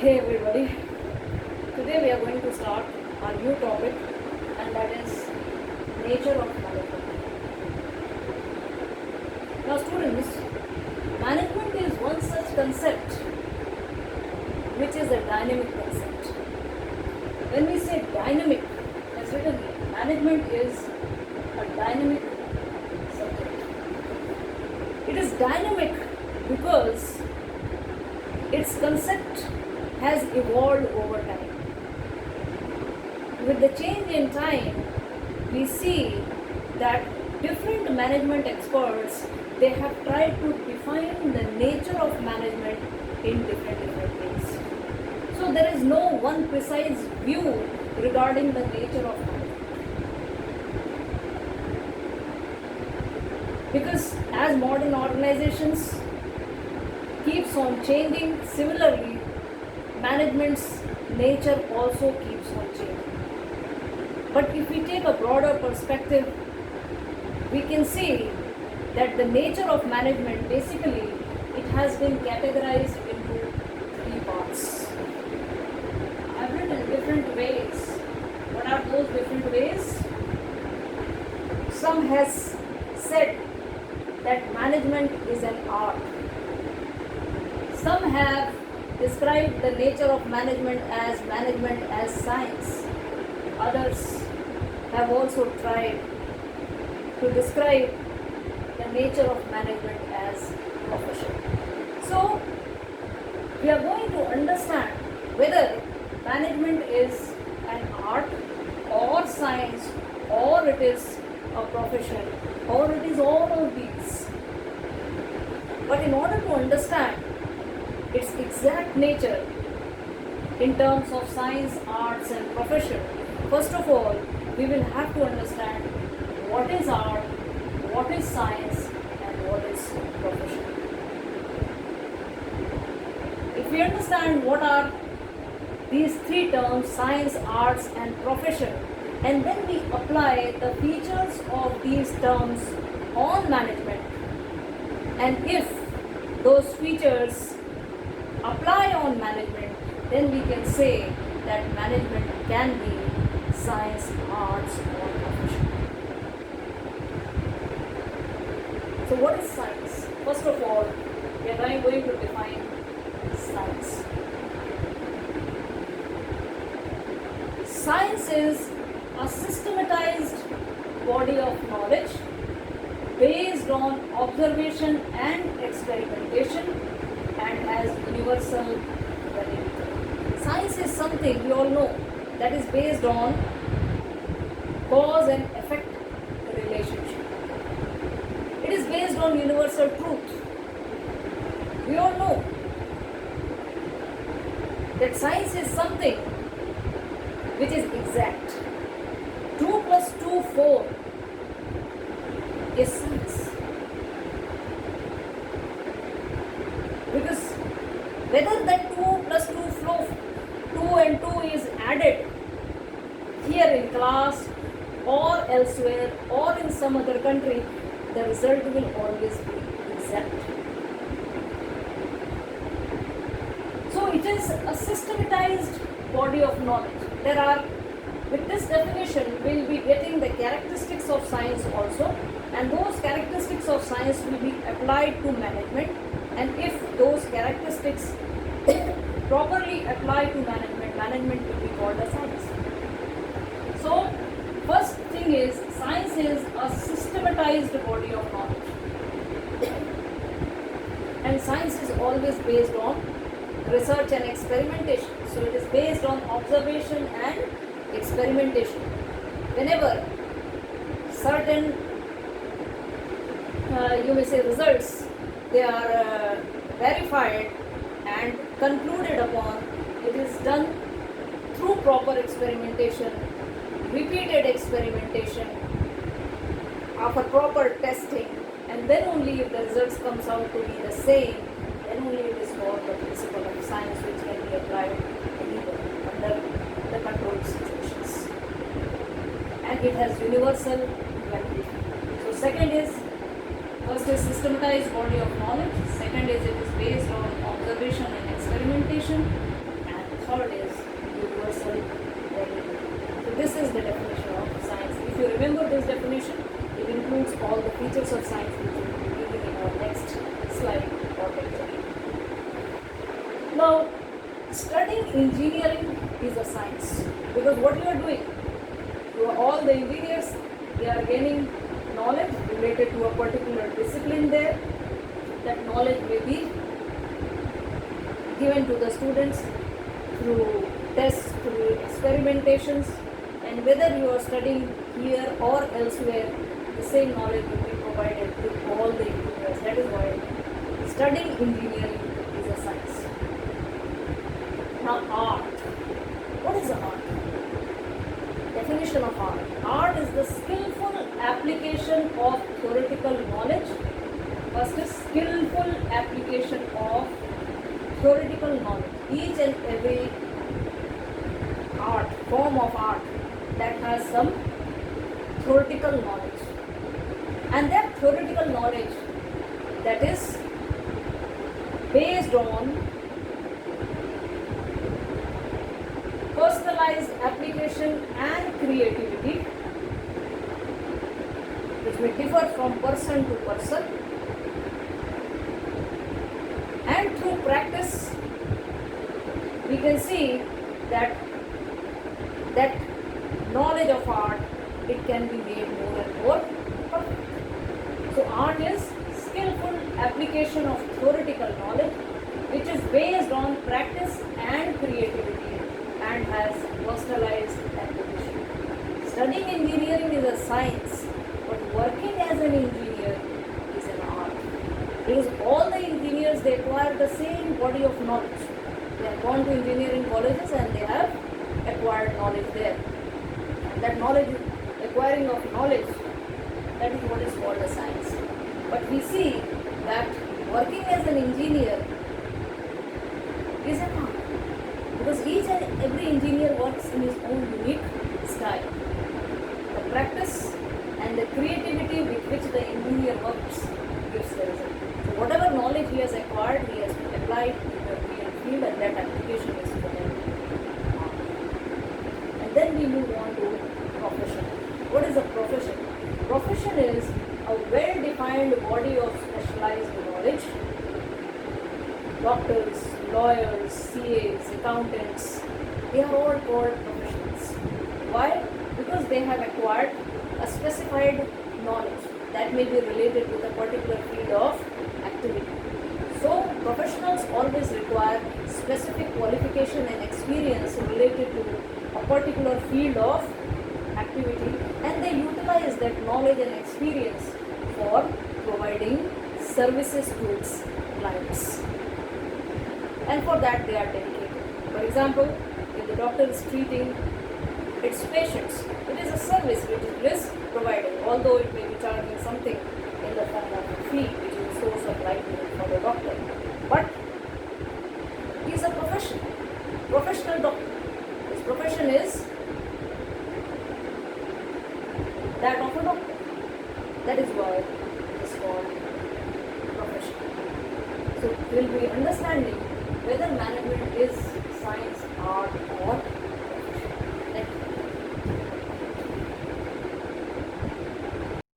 Hey everybody, today we are going to start our new topic, and that is nature of management. Now students, management is one such concept which is a dynamic concept. When we say dynamic, as written here, management is a dynamic subject. It is dynamic because its concept has evolved over time. With the change in time, we see that different management experts, they have tried to define the nature of management in different ways. So there is no one precise view regarding the nature of management. Because as modern organizations keeps on changing, similarly management's nature also keeps on changing. But if we take a broader perspective, we can see that the nature of management, basically it has been categorized into three parts. I've written different ways. What are those different ways? Some has said that management is an art. Some have described the nature of management as science. Others have also tried to describe the nature of management as profession. So we are going to understand whether management is an art or science, or it is a profession, or it is all of these. But in order to understand its exact nature in terms of science, arts and profession, first of all, we will have to understand what is art, what is science and what is profession. If we understand what are these three terms, science, arts and profession, and then we apply the features of these terms on management, and if those features apply on management, then we can say that management can be science, arts or profession. So what is science? First of all, we are going to define science. Science is a systematized body of knowledge based on observation and experimentation and has universal validity. Science is something we all know that is based on cause and effect relationship. It is based on universal truth. We all know that science is something which is exact. 2 plus 2, 4 is science. Because whether that 2 plus 2 flow, 2 and 2 is added here in class or elsewhere or in some other country, the result will always be exact. So it is a systematized body of knowledge. With this definition, we'll be getting the characteristics of science also, and those characteristics of science will be applied to management, and if those characteristics properly apply to management will be called a science. So first thing is, science is a systematized body of knowledge, and science is always based on research and experimentation. So it is based on observation and experimentation. Whenever certain you may say results, they are verified and concluded upon, it is done through proper experimentation, repeated experimentation, after proper testing, and then only if the results comes out to be the same, then only it is called the principle of science, which can be applied anywhere under the controlled situations. And it has universal validity. So second is, first is systematized body of knowledge. Second is, it is based on observation and experimentation. And third is universal reality. So this is the definition of science. If you remember this definition, it includes all the features of science which we will be reading in our next slide or lecture. Now, studying engineering is a science, because what you are doing, all the engineers, they are gaining knowledge related to a particular discipline there. That knowledge may be given to the students through tests, through experimentations, and whether you are studying here or elsewhere, the same knowledge will be provided to all the engineers. That is why studying engineering is a science. Now, art. What is art? Definition of art. Art is the skillful application of theoretical knowledge. First is skillful application of theoretical knowledge. Each and every art, form of art that has some theoretical knowledge. And that theoretical knowledge that is based on personalized application and creativity, which may differ from person to person, and through practice we can see that knowledge of art, it can be made more and more perfect. So art is skillful application of theoretical knowledge which is based on practice and creativity and has personalized application. Studying engineering is a science, but working as an engineer is an art. Because all the engineers, they acquire the same body of knowledge. They have gone to engineering colleges and they have acquired knowledge there. And that knowledge, acquiring of knowledge, that is what is called a science. But we see that working as an engineer is an art. Because each and every engineer works in his own unique style. The practice and the creativity with which the engineer works gives the result. So whatever knowledge he has acquired, he has applied in the real field, and that application is for him. And then we move on to profession. What is a profession? Profession is a well-defined body of specialized knowledge. Doctors, lawyers, CAs, accountants, they are all called professionals. Why? Because they have acquired a specified knowledge that may be related to the particular field of activity. So, professionals always require specific qualification and experience related to a particular field of activity, and they utilize that knowledge and experience for providing services to its clients. And for that they are dedicated. For example, if the doctor is treating its patients, it is a service which it is providing, although it may be charging something in the form of a fee, which is a source of livelihood for the doctor. But he is a professional doctor. His profession is that of a doctor. That is why it is called profession. So we will be understanding whether management is science, art, or